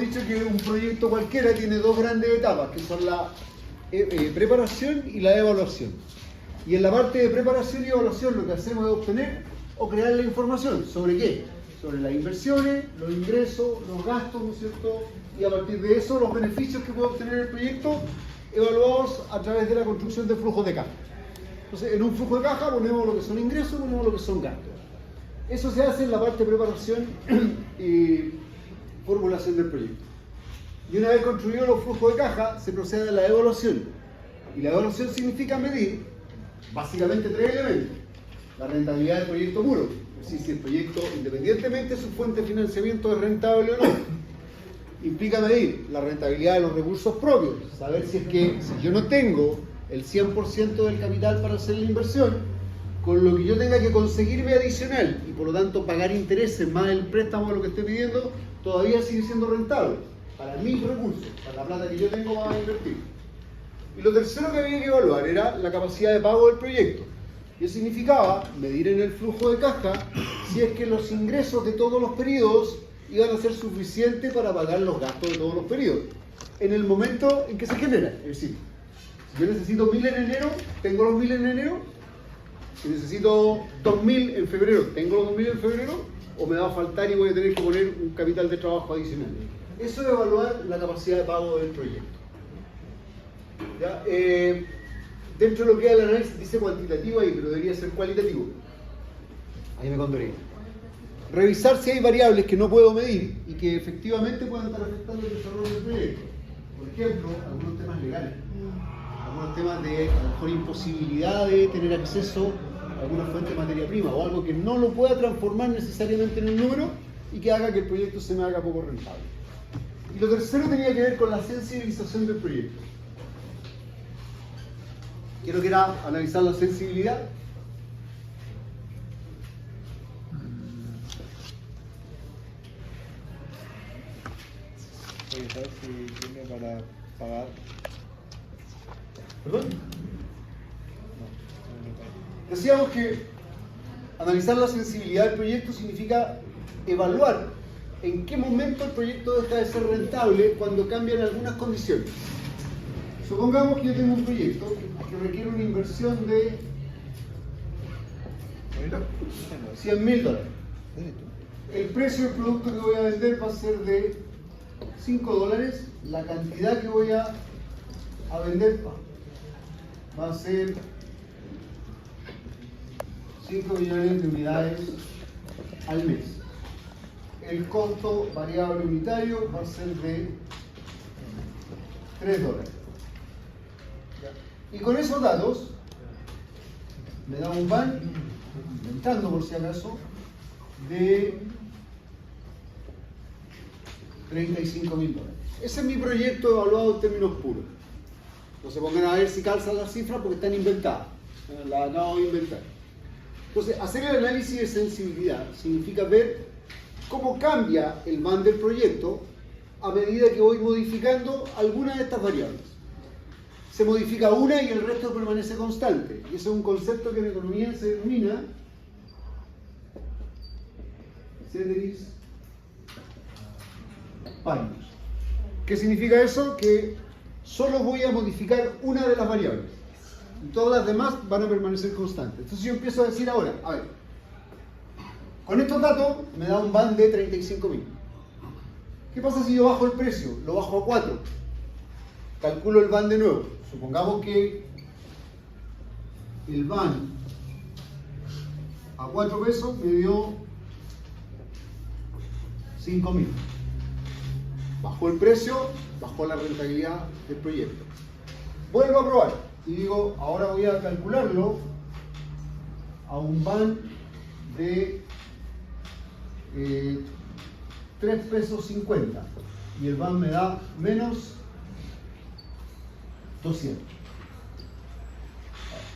dicho que un proyecto cualquiera tiene dos grandes etapas, que son la preparación y la evaluación. Y en la parte de preparación y evaluación lo que hacemos es obtener o crear la información. ¿Sobre qué? Sobre las inversiones, los ingresos, los gastos, ¿no es cierto? Y a partir de eso los beneficios que puede obtener el proyecto evaluados a través de la construcción de flujos de caja. Entonces, en un flujo de caja ponemos lo que son ingresos, ponemos lo que son gastos. Eso se hace en la parte de preparación y formulación del proyecto. Y una vez construidos los flujos de caja, se procede a la evaluación. Y la evaluación significa medir básicamente tres elementos. La rentabilidad del proyecto puro, es decir, si el proyecto, independientemente de su fuente de financiamiento, es rentable o no. Implica medir la rentabilidad de los recursos propios, saber si es que si yo no tengo el 100% del capital para hacer la inversión, con lo que yo tenga que conseguirme adicional y por lo tanto pagar intereses más el préstamo de lo que estoy pidiendo, todavía sigue siendo rentable para mis recursos, para la plata que yo tengo para invertir. Y lo tercero que había que evaluar era la capacidad de pago del proyecto. Y eso significaba medir en el flujo de caja si es que los ingresos de todos los periodos iban a ser suficientes para pagar los gastos de todos los periodos en el momento en que se genera. Es decir, si yo necesito 1000 en enero, tengo los 1000 en enero. Si necesito 2000 en febrero, tengo los 2000 en febrero, o me va a faltar y voy a tener que poner un capital de trabajo adicional. Eso es evaluar la capacidad de pago del proyecto. ¿Ya? Dentro de lo que es el análisis dice cuantitativo ahí, pero debería ser cualitativo. Ahí me condoré. Revisar si hay variables que no puedo medir y que efectivamente puedan estar afectando el desarrollo del proyecto. Por ejemplo, algunos temas legales, algunos temas de a lo mejor imposibilidad de tener acceso a alguna fuente de materia prima o algo que no lo pueda transformar necesariamente en un número y que haga que el proyecto se me haga poco rentable. Y lo tercero tenía que ver con la sensibilización del proyecto. Quiero que era analizar la sensibilidad. Revisar si tiene para pagar. ¿Perdón? Decíamos que analizar la sensibilidad del proyecto significa evaluar en qué momento el proyecto deja de ser rentable cuando cambian algunas condiciones. Supongamos que yo tengo un proyecto que requiere una inversión de $100.000. El precio del producto que voy a vender va a ser de $5. La cantidad que voy a vender va a ser 5 millones de unidades al mes. El costo variable unitario va a ser de $3. Y con esos datos me da un van, inventando por si acaso, de $35.000. Ese es mi proyecto evaluado en términos puros. No se pongan a ver si calzan las cifras porque están inventadas. Las acabo de inventar. Entonces, hacer el análisis de sensibilidad significa ver cómo cambia el van del proyecto a medida que voy modificando algunas de estas variables. Se modifica una y el resto permanece constante. Y ese es un concepto que en economía se denomina ceteris paribus. ¿Qué significa eso? Que solo voy a modificar una de las variables y todas las demás van a permanecer constantes. Entonces yo empiezo a decir ahora, a ver, con estos datos me da un van de 35.000. ¿Qué pasa si yo bajo el precio? Lo bajo a 4. Calculo el van de nuevo. Supongamos que el van a 4 pesos me dio 5.000. Bajó el precio, bajó la rentabilidad del proyecto. Vuelvo a probar y digo, ahora voy a calcularlo a un van de 3 pesos 50 y el van me da menos 200.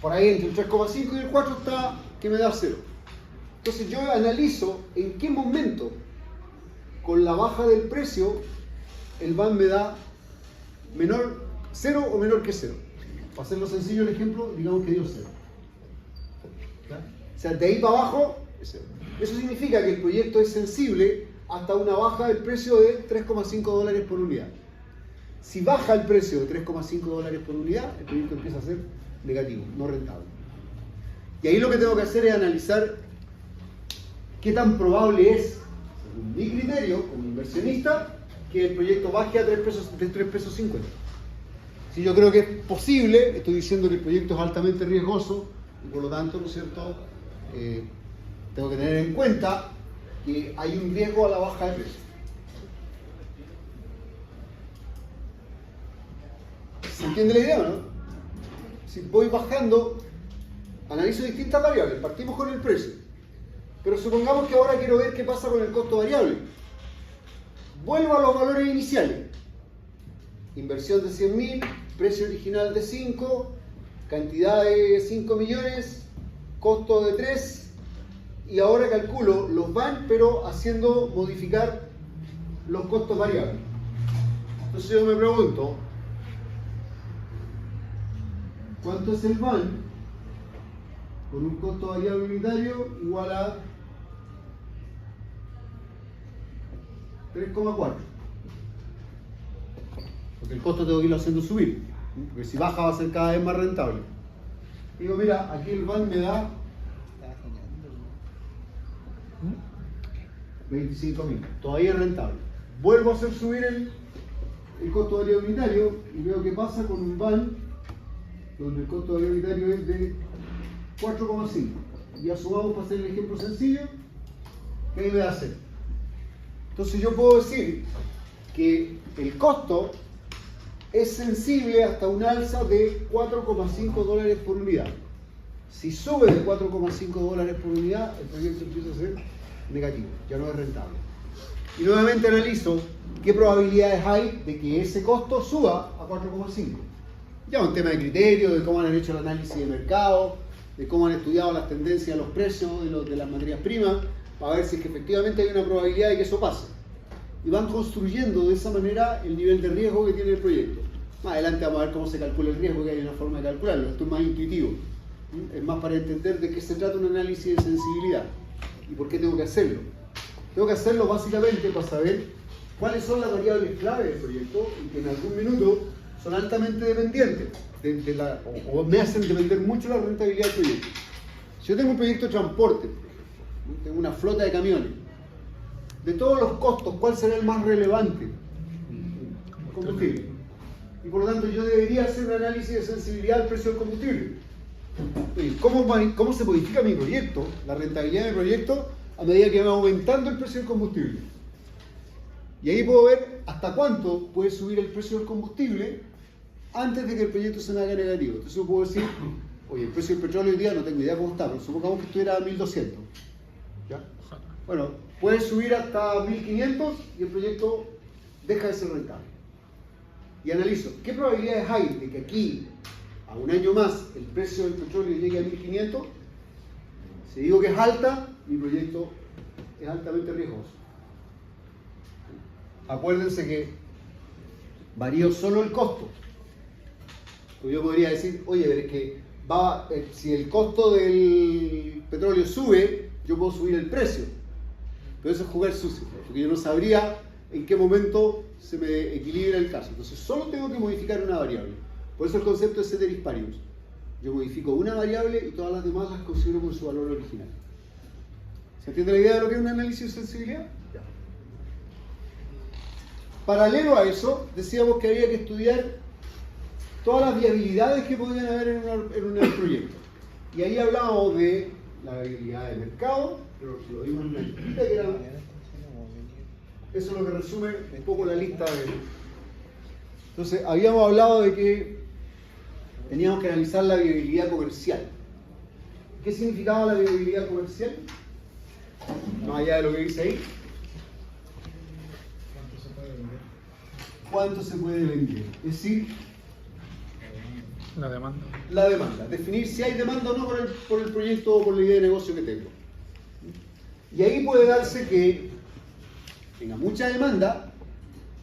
Por ahí entre el 3,5 y el 4 está que me da 0. Entonces yo analizo en qué momento con la baja del precio el van me da menor 0 o menor que 0. Para hacerlo sencillo el ejemplo, digamos que dio 0. ¿Ya? O sea, de ahí para abajo es 0. Eso significa que el proyecto es sensible hasta una baja del precio de $3,5 por unidad. Si baja el precio de $3,5 por unidad, el proyecto empieza a ser negativo, no rentable. Y ahí lo que tengo que hacer es analizar qué tan probable es, según mi criterio como inversionista, que el proyecto baje a 3 pesos, de 3 pesos 50. Si yo creo que es posible, estoy diciendo que el proyecto es altamente riesgoso y por lo tanto, ¿no es cierto?, tengo que tener en cuenta que hay un riesgo a la baja de precio. ¿Se entiende la idea o no? Si voy bajando, analizo distintas variables, partimos con el precio. Pero supongamos que ahora quiero ver qué pasa con el costo variable. Vuelvo a los valores iniciales. Inversión de 100.000, precio original de 5, cantidad de 5 millones, costo de 3, y ahora calculo los van, pero haciendo modificar los costos variables. Entonces yo me pregunto, ¿cuánto es el van con un costo variable unitario igual a 3,4? Porque el costo tengo que irlo haciendo subir, porque si baja va a ser cada vez más rentable. Digo, mira, aquí el van me da 25.000, todavía es rentable. Vuelvo a hacer subir el costo variable unitario y veo qué pasa con un van donde el costo variable unitario es de 4,5. Y asumamos, para hacer el ejemplo sencillo, ¿qué me va a hacer? Entonces yo puedo decir que el costo es sensible hasta un alza de $4,5 por unidad. Si sube de $4,5 por unidad, el proyecto empieza a ser negativo, ya no es rentable. Y nuevamente analizo qué probabilidades hay de que ese costo suba a 4,5. Ya un tema de criterio, de cómo han hecho el análisis de mercado, de cómo han estudiado las tendencias de los precios de las materias primas, para ver si es que efectivamente hay una probabilidad de que eso pase. Y van construyendo de esa manera el nivel de riesgo que tiene el proyecto. Más adelante vamos a ver cómo se calcula el riesgo, que hay una forma de calcularlo. Esto es más intuitivo. Es más para entender de qué se trata un análisis de sensibilidad y por qué tengo que hacerlo. Tengo que hacerlo básicamente para saber cuáles son las variables clave del proyecto y que en algún minuto son altamente dependientes o me hacen depender mucho la rentabilidad del proyecto. Si yo tengo un proyecto de transporte, por ejemplo, tengo una flota de camiones, de todos los costos, ¿cuál será el más relevante? El combustible. Y por lo tanto yo debería hacer un análisis de sensibilidad al precio del combustible. ¿Cómo se modifica mi proyecto, la rentabilidad de mi proyecto, a medida que va aumentando el precio del combustible? Y ahí puedo ver hasta cuánto puede subir el precio del combustible antes de que el proyecto se me haga negativo. Entonces yo puedo decir, oye, el precio del petróleo hoy día no tengo idea cómo está, pero supongamos que estuviera a 1.200. ¿Ya? Bueno, puede subir hasta 1.500 y el proyecto deja de ser rentable. Y analizo, ¿qué probabilidades hay de que aquí, a un año más, el precio del petróleo llegue a 1.500? Si digo que es alta, mi proyecto es altamente riesgoso. Acuérdense que varío solo el costo. Pues yo podría decir, oye, pero es que si el costo del petróleo sube, yo puedo subir el precio. Pero eso es jugar sucio, porque yo no sabría en qué momento se me equilibra el caso. Entonces solo tengo que modificar una variable. Por eso el concepto es ceteris paribus. Yo modifico una variable y todas las demás las considero con su valor original. ¿Se entiende la idea de lo que es un análisis de sensibilidad? Ya. Paralelo a eso, decíamos que había que estudiar todas las viabilidades que podían haber en un proyecto. Y ahí hablábamos de la viabilidad de mercado, pero lo vimos en una listita que era... Eso es lo que resume un poco la lista de... Entonces, habíamos hablado de que teníamos que analizar la viabilidad comercial. ¿Qué significaba la viabilidad comercial? Más allá de lo que dice ahí. ¿Cuánto se puede vender? Es decir, la demanda. La demanda. Definir si hay demanda o no por el proyecto o por la idea de negocio que tengo. Y ahí puede darse que tenga mucha demanda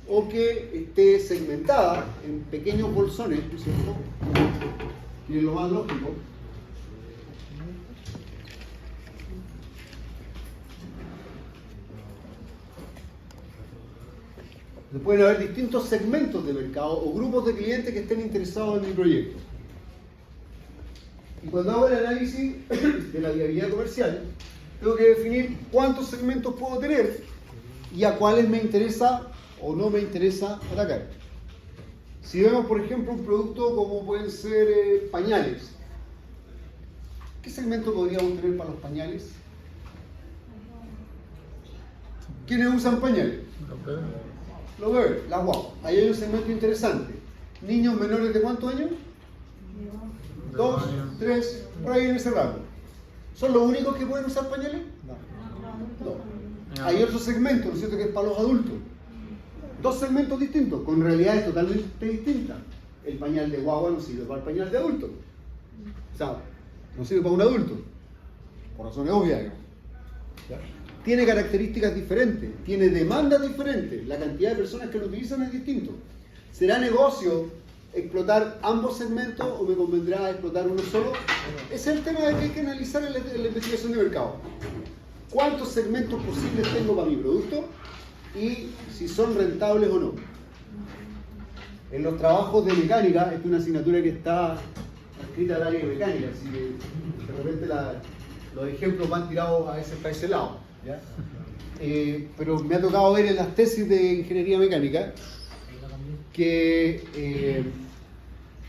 o que esté segmentada en pequeños bolsones, ¿no es cierto? Y es lo más lógico. Pueden haber distintos segmentos de mercado o grupos de clientes que estén interesados en mi proyecto. Y cuando hago el análisis de la viabilidad comercial, tengo que definir cuántos segmentos puedo tener y a cuáles me interesa o no me interesa atacar. Si vemos, por ejemplo, un producto como pueden ser pañales, ¿qué segmento podríamos tener para los pañales? ¿Quiénes usan pañales? Los bebés. Los bebés, las guaguas. Ahí hay un segmento interesante. ¿Niños menores de cuántos años? 2, 3, por ahí en ese rango. ¿Son los únicos que pueden usar pañales? No. Hay otro segmento, ¿no es cierto?, que es para los adultos. Dos segmentos distintos, con realidades totalmente distintas. El pañal de guagua no sirve para el pañal de adulto. O sea, no sirve para un adulto. Por razones obvias. Tiene características diferentes, tiene demandas diferentes. La cantidad de personas que lo utilizan es distinto. ¿Será negocio explotar ambos segmentos o me convendrá explotar uno solo? Ese es el tema que hay que analizar en la investigación de mercado. ¿Cuántos segmentos posibles tengo para mi producto? Y si son rentables o no. En los trabajos de mecánica, esta es una asignatura que está adscrita al área de mecánica, así que de repente los ejemplos van tirados a para ese lado, ¿ya? Pero me ha tocado ver en las tesis de ingeniería mecánica que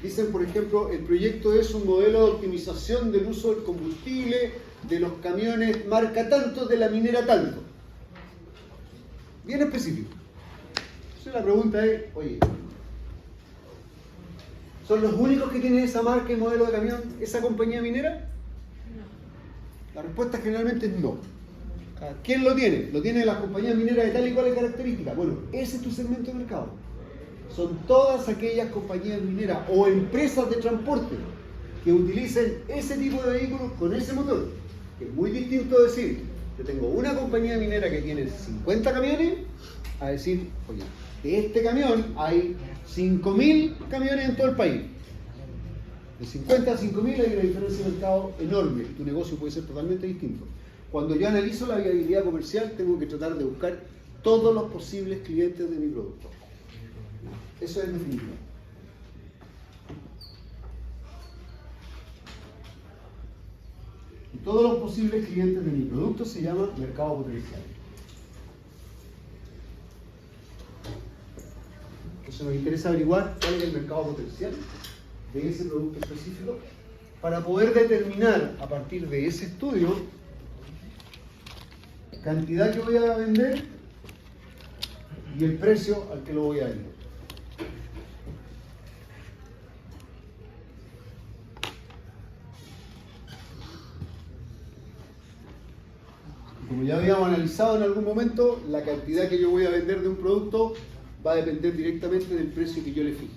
dicen, por ejemplo, el proyecto es un modelo de optimización del uso del combustible de los camiones marca tanto, de la minera tanto. Bien específico. Entonces la pregunta es, oye, ¿son los únicos que tienen esa marca y modelo de camión, esa compañía minera? La respuesta generalmente es no. ¿Quién lo tiene? Lo tienen las compañías mineras de tal y cual características. Bueno, ese es tu segmento de mercado. Son todas aquellas compañías mineras o empresas de transporte que utilicen ese tipo de vehículos con ese motor. Que es muy distinto decir, yo tengo una compañía minera que tiene 50 camiones, a decir, oye, de este camión hay 5.000 camiones en todo el país. De 50 a 5.000 hay una diferencia de mercado enorme y tu negocio puede ser totalmente distinto. Cuando yo analizo la viabilidad comercial, tengo que tratar de buscar todos los posibles clientes de mi producto. Eso es definitivo. Y todos los posibles clientes de mi producto se llama mercado potencial. Entonces nos interesa averiguar cuál es el mercado potencial de ese producto específico para poder determinar a partir de ese estudio cantidad que voy a vender y el precio al que lo voy a vender. Como ya habíamos analizado en algún momento, la cantidad que yo voy a vender de un producto va a depender directamente del precio que yo le fije.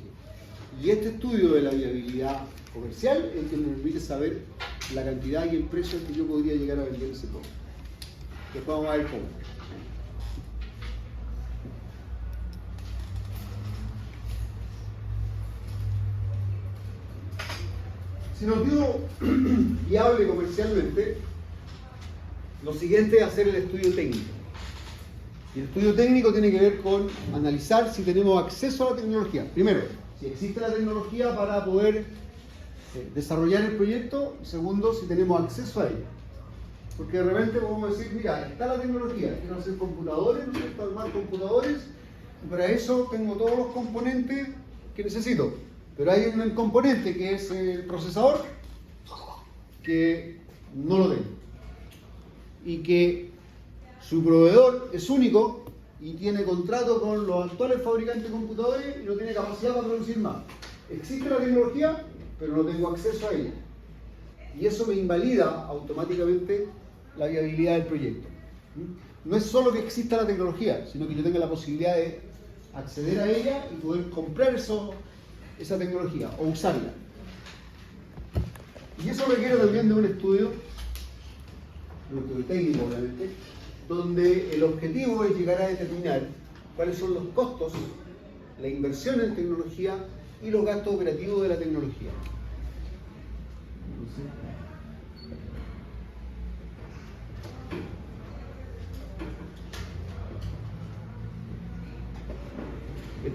Y este estudio de la viabilidad comercial es el que me permite saber la cantidad y el precio al que yo podría llegar a vender ese producto. Después vamos a ver cómo. Si nos digo viable comercialmente, lo siguiente es hacer el estudio técnico. Y el estudio técnico tiene que ver con analizar si tenemos acceso a la tecnología. Primero, si existe la tecnología para poder desarrollar el proyecto. Y segundo, si tenemos acceso a ella. Porque de repente podemos decir, mira, está la tecnología, quiero hacer computadores, ¿no? Quiero armar computadores, y para eso tengo todos los componentes que necesito. Pero hay un componente que es el procesador, que no lo tengo. Y que su proveedor es único y tiene contrato con los actuales fabricantes de computadores y no tiene capacidad para producir más. Existe la tecnología, pero no tengo acceso a ella. Y eso me invalida automáticamente la viabilidad del proyecto. No es solo que exista la tecnología, sino que yo tenga la posibilidad de acceder a ella y poder comprar esa tecnología o usarla. Y eso requiere también de un estudio técnico, obviamente, donde el objetivo es llegar a determinar cuáles son los costos, la inversión en tecnología y los gastos operativos de la tecnología.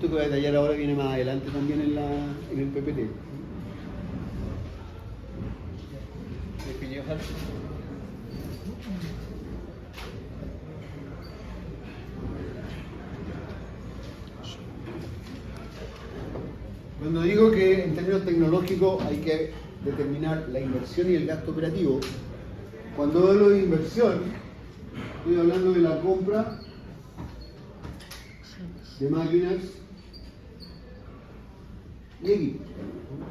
que voy a detallar ahora viene más adelante también en el PPT. ¿Definió Hans? Cuando digo que en términos tecnológicos hay que determinar la inversión y el gasto operativo, cuando hablo de inversión, estoy hablando de la compra de máquinas y equipos.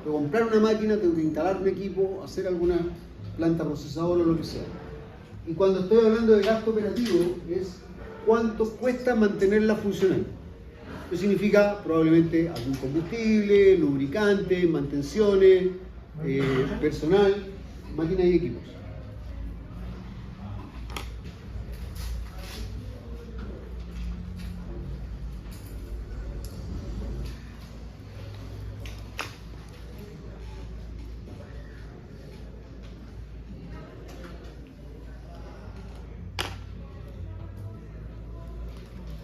Tengo que comprar una máquina, tengo que instalar un equipo, hacer alguna planta procesadora o lo que sea. Y cuando estoy hablando de gasto operativo es cuánto cuesta mantenerla funcionando. Eso significa probablemente algún combustible, lubricante, mantenciones, personal, máquinas y equipos.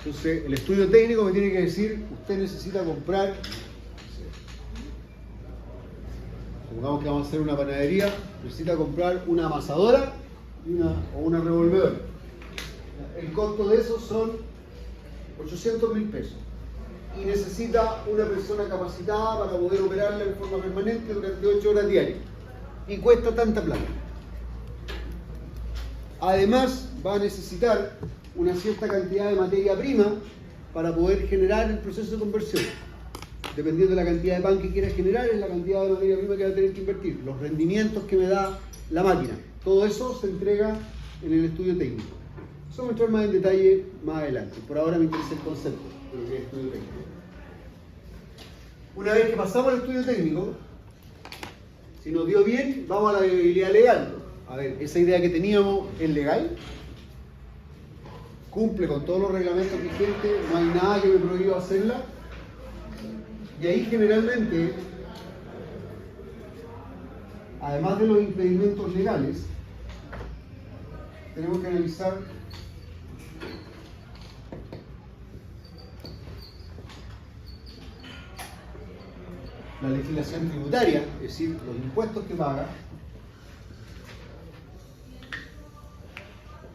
Entonces, el estudio técnico me tiene que decir, usted necesita comprar, supongamos que vamos a hacer una panadería, necesita comprar una amasadora o una revolvedora. El costo de eso son 800.000 pesos. Y necesita una persona capacitada para poder operarla de forma permanente durante 8 horas diarias. Y cuesta tanta plata. Además, va a necesitar una cierta cantidad de materia prima para poder generar el proceso de conversión. Dependiendo de la cantidad de pan que quiera generar, es la cantidad de materia prima que va a tener que invertir, los rendimientos que me da la máquina. Todo eso se entrega en el estudio técnico. Eso vamos a entrar más en detalle más adelante. Por ahora me interesa el concepto de lo que es estudio técnico. Una vez que pasamos al estudio técnico, si nos dio bien, vamos a la viabilidad legal. A ver, esa idea que teníamos es legal, cumple con todos los reglamentos vigentes, no hay nada que me prohíba hacerla. Y ahí generalmente, además de los impedimentos legales, tenemos que analizar la legislación tributaria, es decir, los impuestos que paga.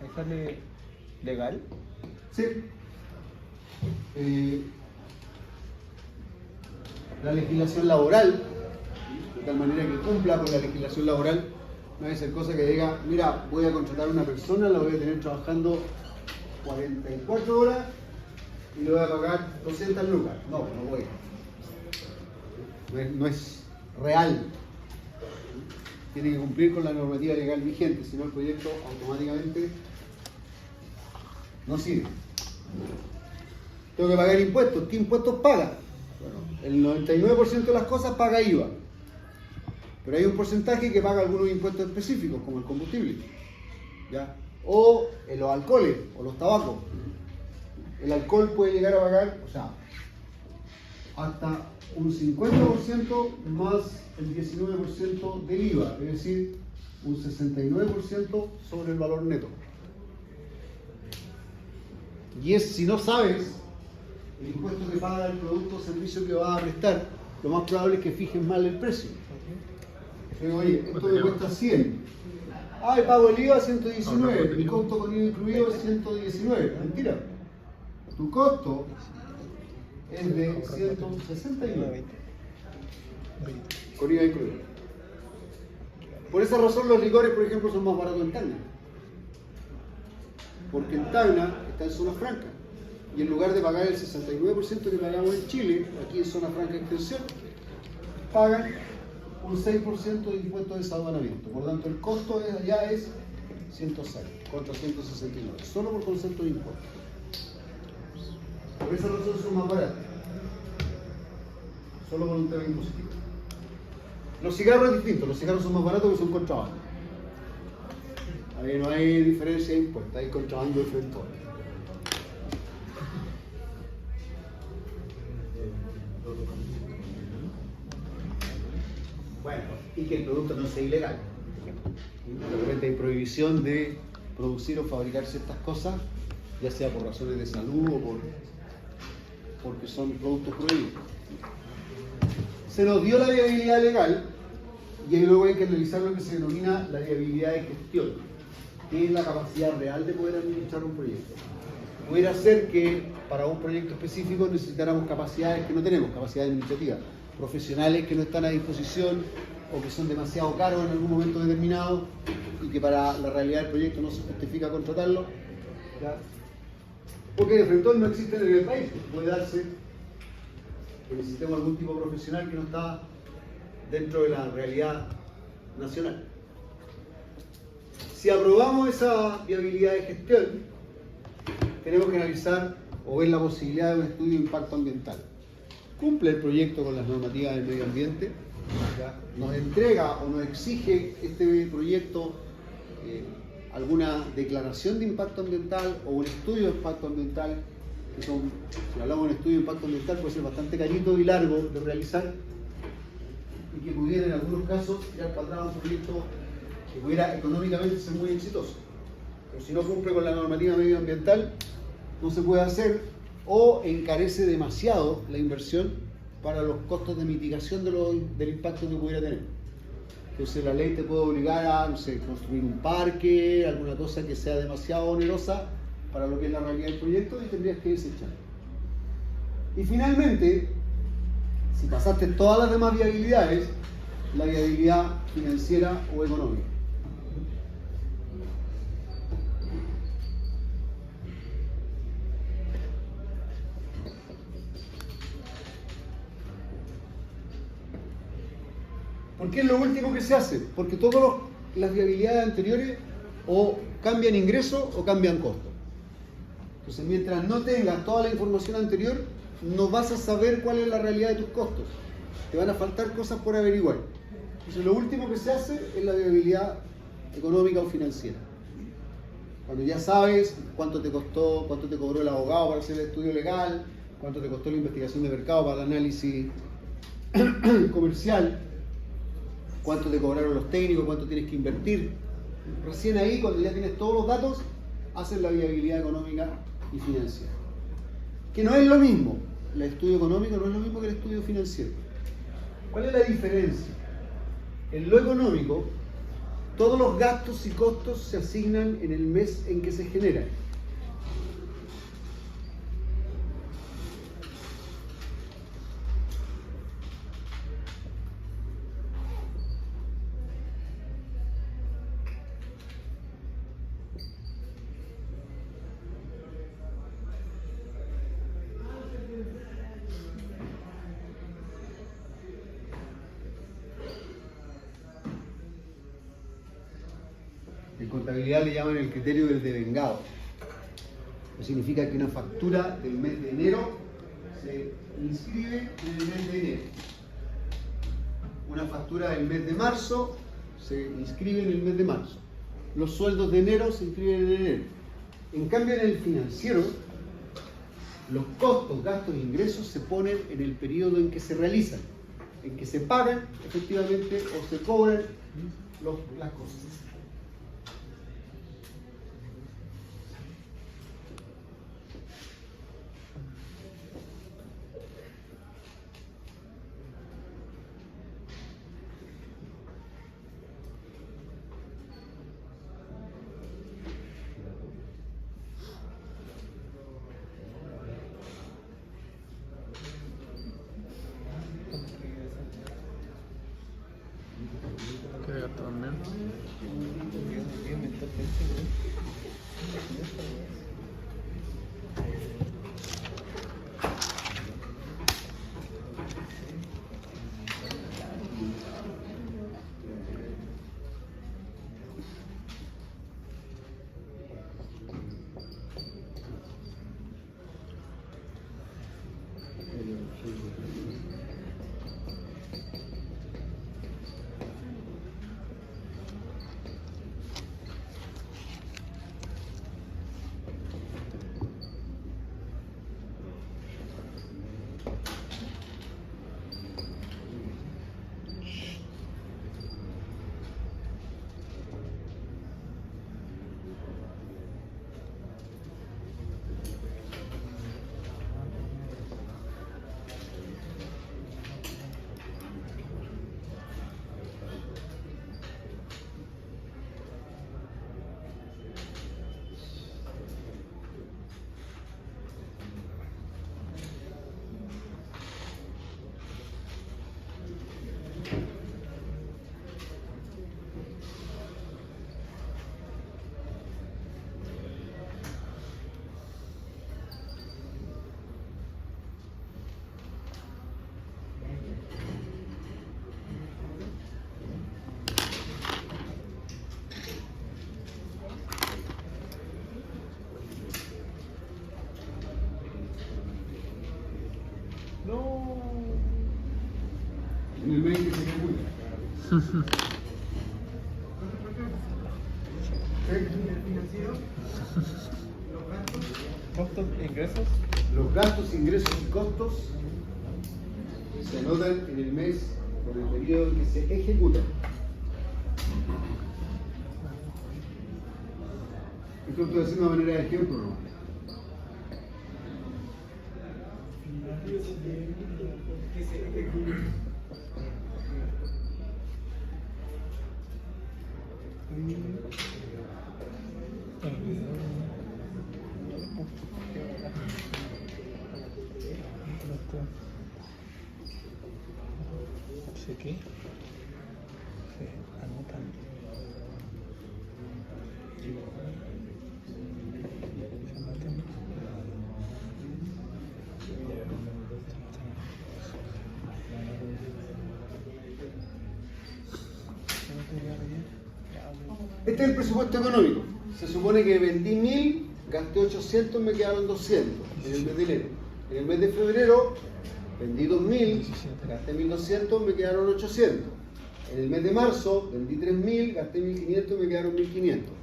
Ahí sale legal. Sí. La legislación laboral, de tal manera que cumpla con la legislación laboral, no debe ser cosa que diga, mira, voy a contratar a una persona, la voy a tener trabajando 44 horas y le voy a pagar 200 lucas. No, no voy. No es real. Tiene que cumplir con la normativa legal vigente, si no el proyecto automáticamente no sirve. Tengo que pagar impuestos. ¿Qué impuestos paga? Bueno, el 99% de las cosas paga IVA. Pero hay un porcentaje que paga algunos impuestos específicos, como el combustible, ¿ya? O los alcoholes, o los tabacos. El alcohol puede llegar a pagar, o sea, hasta un 50% más el 19% del IVA, es decir, un 69% sobre el valor neto. Y es, si no sabes el impuesto que paga el producto o servicio que vas a prestar, lo más probable es que fijes mal el precio. Oye, esto me cuesta 100. Ah, y pago el IVA 119, mi costo con IVA incluido es 119. Mentira. Tu costo es de 169. Con IVA incluido. Por esa razón los licores, por ejemplo, son más baratos en Tacna. Porque en Tacna está en zona franca. Y en lugar de pagar el 69% que pagamos en Chile, aquí en zona franca extensión, pagan un 6% de impuestos de desaduanamiento. Por lo tanto, el costo de allá es 106 contra 169, solo por concepto de impuestos. Por esa razón son más baratos. Solo por un tema impositivo. Los cigarros es distinto, los cigarros son más baratos porque son contrabando. Ahí no hay diferencia de impuestos, hay contrabando de frente. Bueno, y que el producto no sea ilegal. De repente hay prohibición de producir o fabricar ciertas cosas, ya sea por razones de salud o por porque son productos prohibidos. Se nos dio la viabilidad legal y ahí luego hay que analizar lo que se denomina la viabilidad de gestión, que es la capacidad real de poder administrar un proyecto. Pudiera ser que para un proyecto específico necesitáramos capacidades que no tenemos, capacidades administrativas, profesionales que no están a disposición o que son demasiado caros en algún momento determinado y que para la realidad del proyecto no se justifica contratarlo, ¿ya? Porque de frente no existen en el país. Puede darse que necesitemos algún tipo profesional que no está dentro de la realidad nacional. Si aprobamos esa viabilidad de gestión, tenemos que analizar o ver la posibilidad de un estudio de impacto ambiental. ¿Cumple el proyecto con las normativas del medio ambiente? ¿Ya? ¿Nos entrega o nos exige este proyecto alguna declaración de impacto ambiental o un estudio de impacto ambiental? Que son, si hablamos de un estudio de impacto ambiental, puede ser bastante carito y largo de realizar y que pudiera en algunos casos tirar para atrás un proyecto que pudiera económicamente ser muy exitoso. Pero si no cumple con la normativa medioambiental, no se puede hacer o encarece demasiado la inversión para los costos de mitigación del impacto que pudiera tener. Entonces la ley te puede obligar a, no sé, construir un parque, alguna cosa que sea demasiado onerosa para lo que es la realidad del proyecto y tendrías que desechar. Y finalmente, si pasaste todas las demás viabilidades, la viabilidad financiera o económica. ¿Por qué es lo último que se hace? Porque todas las viabilidades anteriores o cambian ingresos o cambian costos. Entonces, mientras no tengas toda la información anterior, no vas a saber cuál es la realidad de tus costos. Te van a faltar cosas por averiguar. Entonces, lo último que se hace es la viabilidad económica o financiera. Cuando ya sabes cuánto te costó, cuánto te cobró el abogado para hacer el estudio legal, cuánto te costó la investigación de mercado para el análisis comercial, cuánto te cobraron los técnicos, cuánto tienes que invertir. Recién ahí, cuando ya tienes todos los datos, haces la viabilidad económica y financiera. Que no es lo mismo. El estudio económico no es lo mismo que el estudio financiero. ¿Cuál es la diferencia? En lo económico, todos los gastos y costos se asignan en el mes en que se generan. En contabilidad le llaman el criterio del devengado. Eso significa que una factura del mes de enero se inscribe en el mes de enero. Una factura del mes de marzo se inscribe en el mes de marzo. Los sueldos de enero se inscriben en enero. En cambio, en el financiero, los costos, gastos e ingresos se ponen en el periodo en que se realizan, en que se pagan efectivamente o se cobran las cosas. Que también. en el mes que se ejecuta. ¿Costos e ingresos? Los gastos, ingresos y costos se anotan en el mes por el periodo en que se ejecuta. Esto lo estoy haciendo de manera de ejemplo, ¿no? Así que se anotan. Este es el presupuesto económico. Se supone que vendí 1000, gasté 800, me quedaron 200 en el mes de enero. En el mes de febrero vendí 2000, gasté 1200, me quedaron 800. En el mes de marzo vendí 3000, gasté 1500, me quedaron 1500.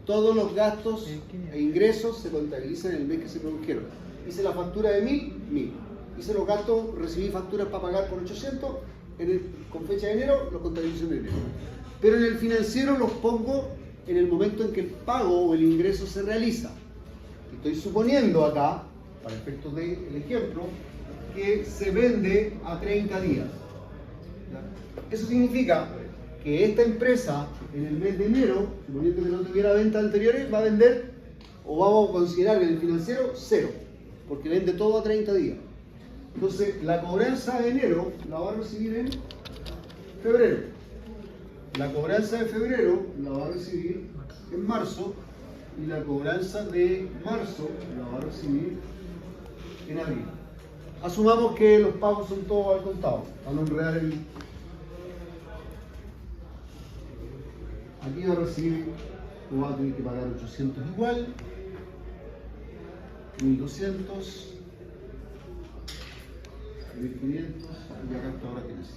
Todos los gastos e ingresos se contabilizan en el mes que se produjeron. Hice la factura de 1000. Hice los gastos, recibí facturas para pagar por 800, con fecha de enero, los contabilizo en enero. Pero en el financiero los pongo en el momento en que el pago o el ingreso se realiza. Estoy suponiendo acá, para efectos del ejemplo, que se vende a 30 días. Eso significa que esta empresa en el mes de enero, suponiendo que no tuviera ventas anteriores, va a vender, o vamos a considerar en el financiero, 0, porque vende todo a 30 días. Entonces, la cobranza de enero la va a recibir en febrero. La cobranza de febrero la va a recibir en marzo y la cobranza de marzo la va a recibir en abril. Asumamos que los pagos son todos al contado. Vamos a enredar el... Aquí va a recibir, o va a tener que pagar 800 igual, 1200, 1500 y acá hasta ahora tienes.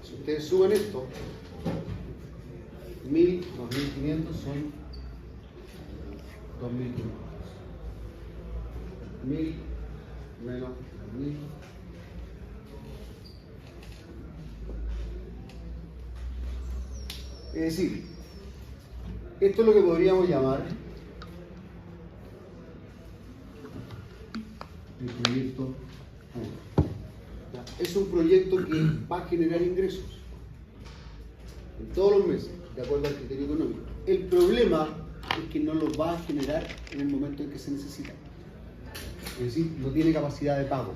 Si ustedes suben esto, 1000 más 1500 son 2500. 1000 menos 1000. Es decir, esto es lo que podríamos llamar el proyecto 1. Es un proyecto que va a generar ingresos en todos los meses, de acuerdo al criterio económico. El problema es que no los va a generar en el momento en que se necesita. Es decir, no tiene capacidad de pago.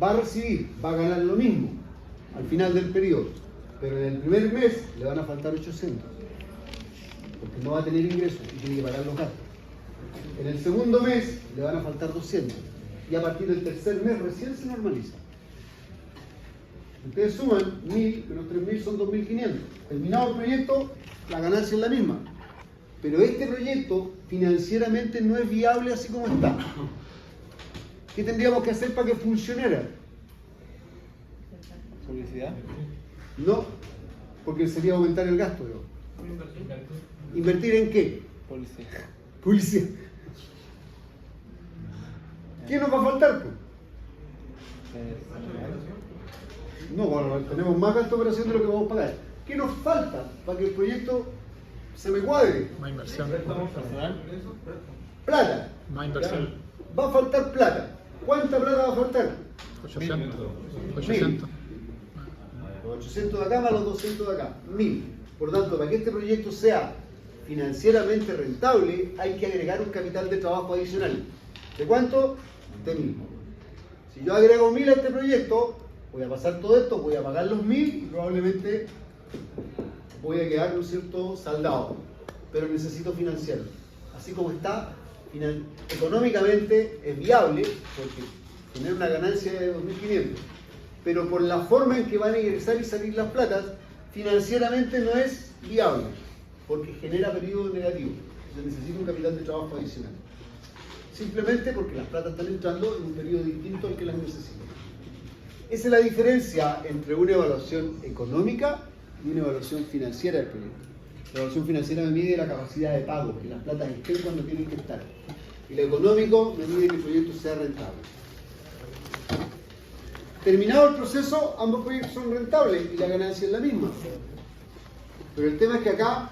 Va a recibir, va a ganar lo mismo al final del periodo, pero en el primer mes le van a faltar 800, porque no va a tener ingresos y tiene que pagar los gastos. En el segundo mes le van a faltar 200 y a partir del tercer mes recién se normaliza. Ustedes suman 1000 menos 3000 son 2500. Terminado el proyecto, la ganancia es la misma. Pero este proyecto financieramente no es viable así como está. ¿Qué tendríamos que hacer para que funcionara? ¿Publicidad? No, porque sería aumentar el gasto. ¿No? ¿Invertir en qué? Publicidad. Publicidad. ¿Qué nos va a faltar? Pues? No, bueno, tenemos más gasto de operación de lo que vamos a pagar. ¿Qué nos falta para que el proyecto se me cuadre? Más inversión. ¿Personal? Plata. Más inversión. Va a faltar plata. ¿Cuánta plata va a faltar? 800. 1000. 800. Los 800 de acá más los 200 de acá. 1000. Por tanto, para que este proyecto sea financieramente rentable, hay que agregar un capital de trabajo adicional. ¿De cuánto? De 1000. Si yo agrego 1000 a este proyecto, voy a pasar todo esto, voy a pagar los 1000 y probablemente voy a quedar, ¿no es cierto?, saldado. Pero necesito financiarlo. Así como está, económicamente es viable, porque tener una ganancia de 2.500, pero por la forma en que van a ingresar y salir las platas, financieramente no es viable, porque genera periodos negativos. Se necesita un capital de trabajo adicional. Simplemente porque las platas están entrando en un periodo distinto al que las necesitan. Esa es la diferencia entre una evaluación económica y una evaluación financiera del proyecto. La evaluación financiera me mide la capacidad de pago, que las platas estén cuando tienen que estar. Y lo económico me mide que el proyecto sea rentable. Terminado el proceso, ambos proyectos son rentables y la ganancia es la misma. Pero el tema es que acá,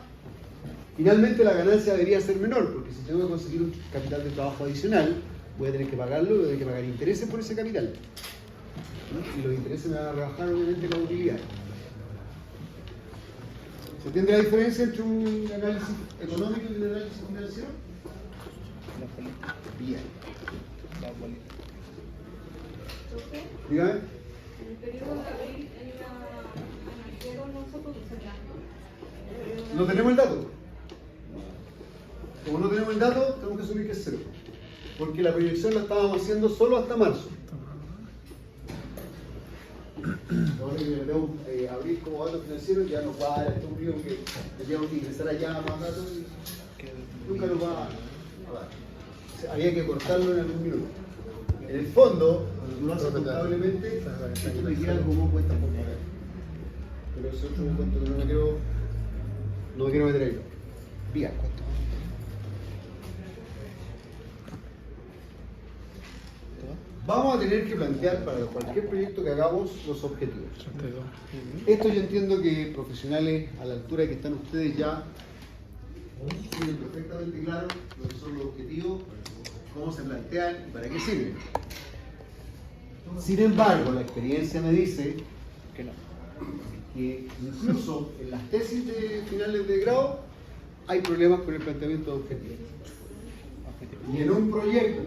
finalmente la ganancia debería ser menor, porque si tengo que conseguir un capital de trabajo adicional, voy a tener que pagarlo y voy a tener que pagar intereses por ese capital. Y los intereses me van a rebajar obviamente la utilidad. ¿Se entiende la diferencia entre un análisis económico y un análisis financiero? La política. Bien. La política. Dígame. En el periodo de abril hay una anarquía con nosotros, No tenemos el dato. Como no tenemos el dato, tenemos que asumir que es cero. Porque la proyección la estábamos haciendo solo hasta marzo. Ahora que le debemos abrir como datos financieros, ya nos va a dar este un río que tendríamos que ingresar allá más datos y nunca nos va a dar. O sea, había que cortarlo en algún minuto. En el fondo, cuando tú lo haces contablemente, esto te queda como cuenta por pagar. Pero eso es otro cuento que no me quiero meter ahí. Bien. Vamos a tener que plantear para cualquier proyecto que hagamos los objetivos. 32. Esto yo entiendo que profesionales a la altura que están ustedes ya tienen perfectamente claro lo que son los objetivos, cómo se plantean y para qué sirven. Sin embargo, la experiencia me dice Que no. que incluso en las tesis de finales de grado hay problemas con el planteamiento de objetivos. Y en un proyecto,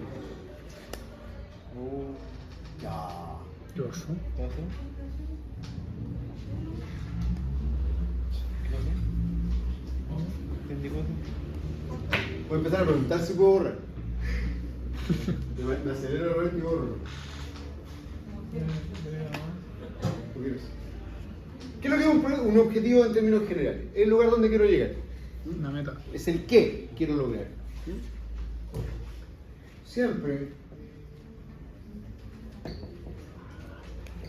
ya, ¿Qué pasó? ¿Qué pasó? ¿Qué indicó eso? voy a empezar a preguntar si puedo borrar. Me acelero el momento y borro. ¿Qué es lo que es un objetivo en términos generales? Es el lugar donde quiero llegar. Una meta. Es el qué quiero lograr. Siempre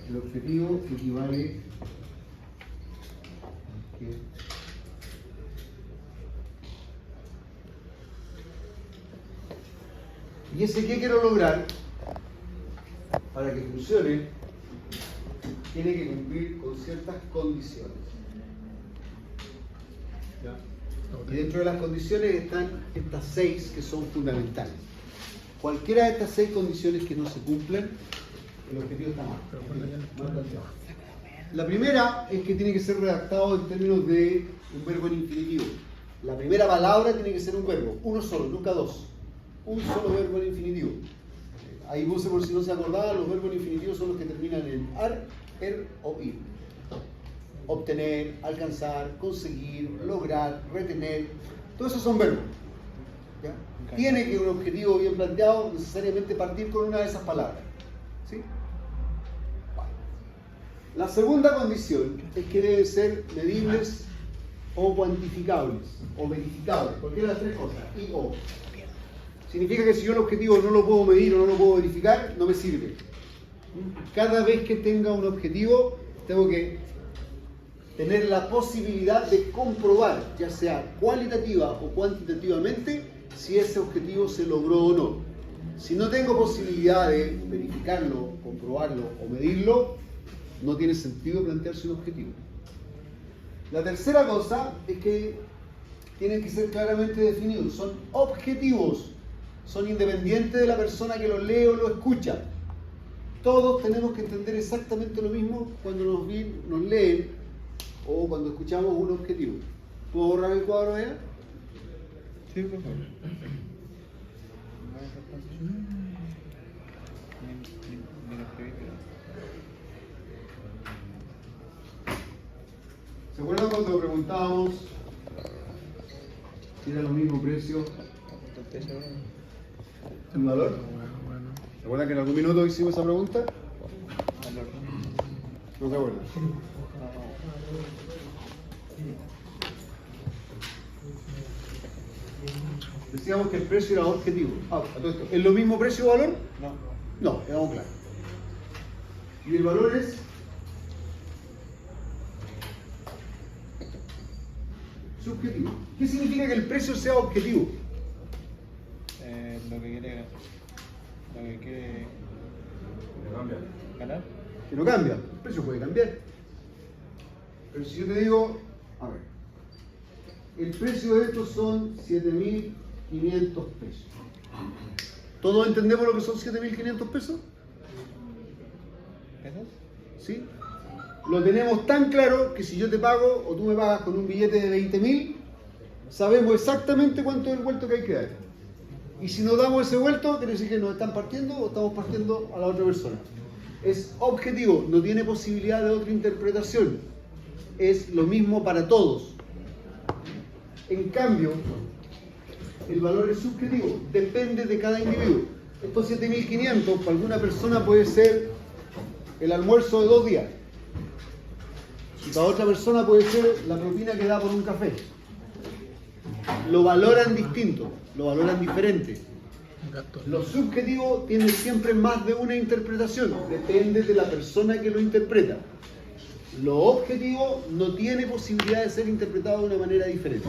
el objetivo equivale a qué. Y ese qué quiero lograr, para que funcione, tiene que cumplir con ciertas condiciones. ¿Ya? Y dentro de las condiciones están estas 6 que son fundamentales. Cualquiera de estas 6 condiciones que no se cumplen, el objetivo está mal. Mal planteado. La primera es que tiene que ser redactado en términos de un verbo en infinitivo. La primera palabra tiene que ser un verbo, uno solo, nunca dos. Un solo verbo en infinitivo. Ahí puse por si no se acordaba, los verbos en infinitivo son los que terminan en ar, er o ir. Obtener, alcanzar, conseguir, lograr, retener, todos esos son verbos. ¿Ya? Tiene que un objetivo bien planteado necesariamente partir con una de esas palabras. ¿Sí? Vale. La segunda condición es que deben ser medibles o cuantificables o verificables, cualquiera de las 3 cosas, y o. Significa que si yo el objetivo no lo puedo medir o no lo puedo verificar, no me sirve. Cada vez que tenga un objetivo, tengo que tener la posibilidad de comprobar, ya sea cualitativa o cuantitativamente, si ese objetivo se logró o no. Si no tengo posibilidad de verificarlo, comprobarlo o medirlo, no tiene sentido plantearse un objetivo. La tercera cosa es que tienen que ser claramente definidos. Son objetivos, son independientes de la persona que los lee o lo escucha. Todos tenemos que entender exactamente lo mismo cuando nos leen o cuando escuchamos un objetivo. ¿Puedo borrar el cuadro allá? Sí, por favor. Ni lo escribí, pero... ¿Se acuerdan cuando preguntábamos si era lo mismo precio ¿Un valor? Bueno. ¿Se acuerdan que en algún minuto hicimos esa pregunta? Valor. No se acuerdan. Decíamos que el precio era objetivo. A todo esto, ¿es lo mismo precio o valor? No. No, quedamos claros. Y el valor es subjetivo. ¿Qué significa que el precio sea objetivo? Lo que quiere. Lo que quiere. Ganar. Que no cambia. El precio puede cambiar. Pero si yo te digo, a ver, el precio de estos son 7.500 pesos. ¿Todos entendemos lo que son 7.500 pesos? ¿Pesos? ¿Sí? Lo tenemos tan claro que si yo te pago o tú me pagas con un billete de 20.000, sabemos exactamente cuánto es el vuelto que hay que dar. Y si no damos ese vuelto, quiere decir que nos están partiendo o estamos partiendo a la otra persona. Es objetivo, no tiene posibilidad de otra interpretación. Es lo mismo para todos. En cambio, el valor es subjetivo, depende de cada individuo. Estos 7.500 para alguna persona puede ser el almuerzo de 2 días. Y para otra persona puede ser la propina que da por un café. Lo valoran distinto, lo valoran diferente. Gasto. Lo subjetivo tiene siempre más de una interpretación, depende de la persona que lo interpreta. Lo objetivo no tiene posibilidad de ser interpretado de una manera diferente.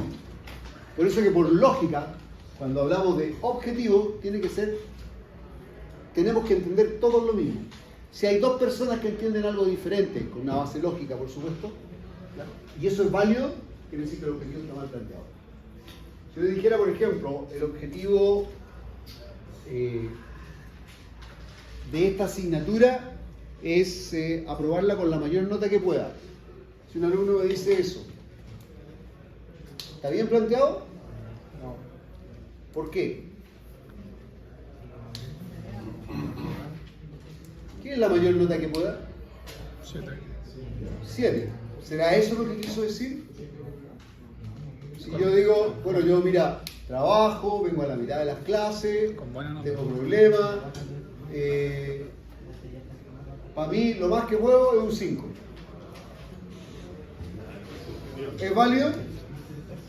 Por eso que por lógica, cuando hablamos de objetivo, tenemos que entender todos lo mismo. Si hay dos personas que entienden algo diferente, con una base lógica, por supuesto, ¿claro? Y eso es válido, quiere decir que el objetivo está mal planteado. Si yo le dijera, por ejemplo, el objetivo de esta asignatura es aprobarla con la mayor nota que pueda. Si un alumno me dice eso, ¿está bien planteado? No. ¿Por qué? ¿Qué es la mayor nota que pueda? 7. 7. ¿Será eso lo que quiso decir? Si yo digo, bueno, yo mira, trabajo, vengo a la mitad de las clases, Con buena nota. tengo problemas, para mí lo más que puedo es un 5. ¿Es válido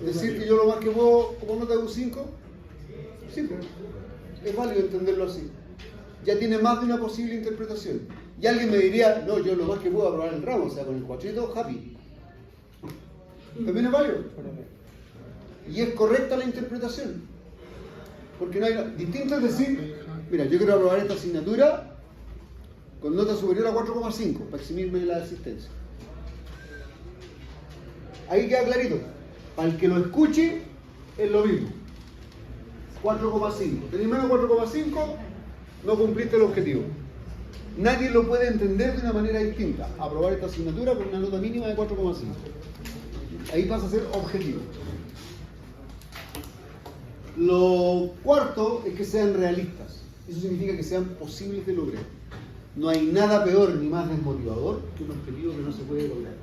decir que yo lo más que puedo como nota es un 5? Sí, pero es válido entenderlo así. Ya tiene más de una posible interpretación. Y alguien me diría, no, yo lo más que puedo aprobar el ramo, o sea, con el 4, happy. También es válido. Y es correcta la interpretación. Porque no hay distinto es decir, mira, yo quiero aprobar esta asignatura con nota superior a 4,5 para eximirme de la asistencia. Ahí queda clarito. Para el que lo escuche, es lo mismo. 4,5. Tenés menos 4,5, no cumpliste el objetivo. Nadie lo puede entender de una manera distinta. Aprobar esta asignatura con una nota mínima de 4,5. Ahí pasa a ser objetivo. Lo cuarto es que sean realistas. Eso significa que sean posibles de lograr. No hay nada peor ni más desmotivador que un objetivo que no se puede lograr.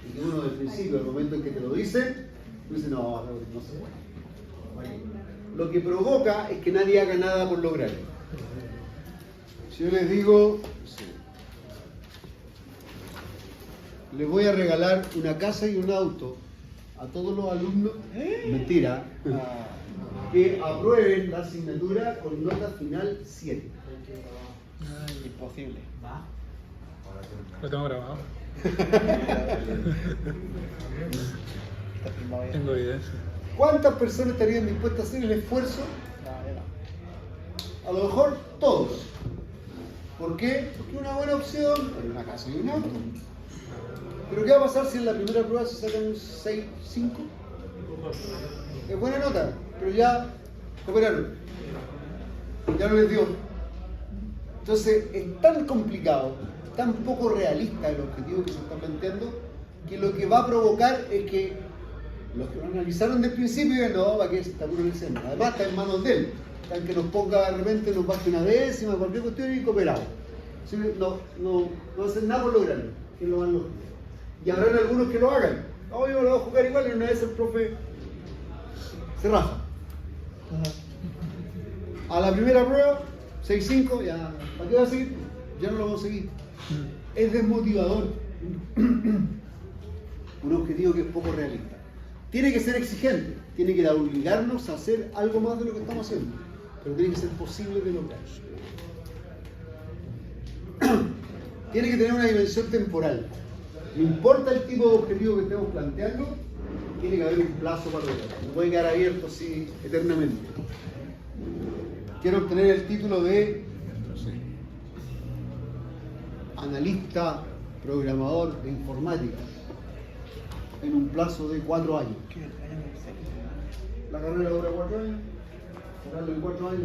Y que uno del principio, al momento en que te lo dice no se puede. Lo que provoca es que nadie haga nada por lograrlo. Si yo les digo, les voy a regalar una casa y un auto a todos los alumnos, mentira, que aprueben la asignatura con nota final 7. Imposible. Lo tengo grabado. Está filmado ya. Tengo evidencia. ¿Cuántas personas estarían dispuestas a hacer el esfuerzo? A lo mejor todos. ¿Por qué? Porque es una buena opción para una casa y un auto. Pero ¿qué va a pasar si en la primera prueba se sacan un 6, 5? Es buena nota, pero ya cooperaron. Ya no les dio. Entonces es tan complicado, tan poco realista el objetivo que se está planteando, que lo que va a provocar es que los que lo analizaron desde el principio digan, no, ¿para qué se está analizando? Además está en manos de él. Está en que nos ponga de repente, nos baje una décima, cualquier cuestión y cooperado. No va a hacer nada por lograrlo. Que lo van logrando. Y habrán algunos que lo hagan. No, yo lo voy a jugar igual y una vez el profe se raja. A la primera prueba, 6.5, ya, ¿para qué va a seguir? Ya no lo vamos a seguir. Es desmotivador. Un objetivo que es poco realista. Tiene que ser exigente, tiene que obligarnos a hacer algo más de lo que estamos haciendo, pero tiene que ser posible de lograr. Tiene que tener una dimensión temporal. No importa el tipo de objetivo que estemos planteando, tiene que haber un plazo para lograrlo. No puede quedar abierto así eternamente. Quiero obtener el título de analista programador de informática en un plazo de 4 años. La carrera dura 4 años. Sacarlo en 4 años.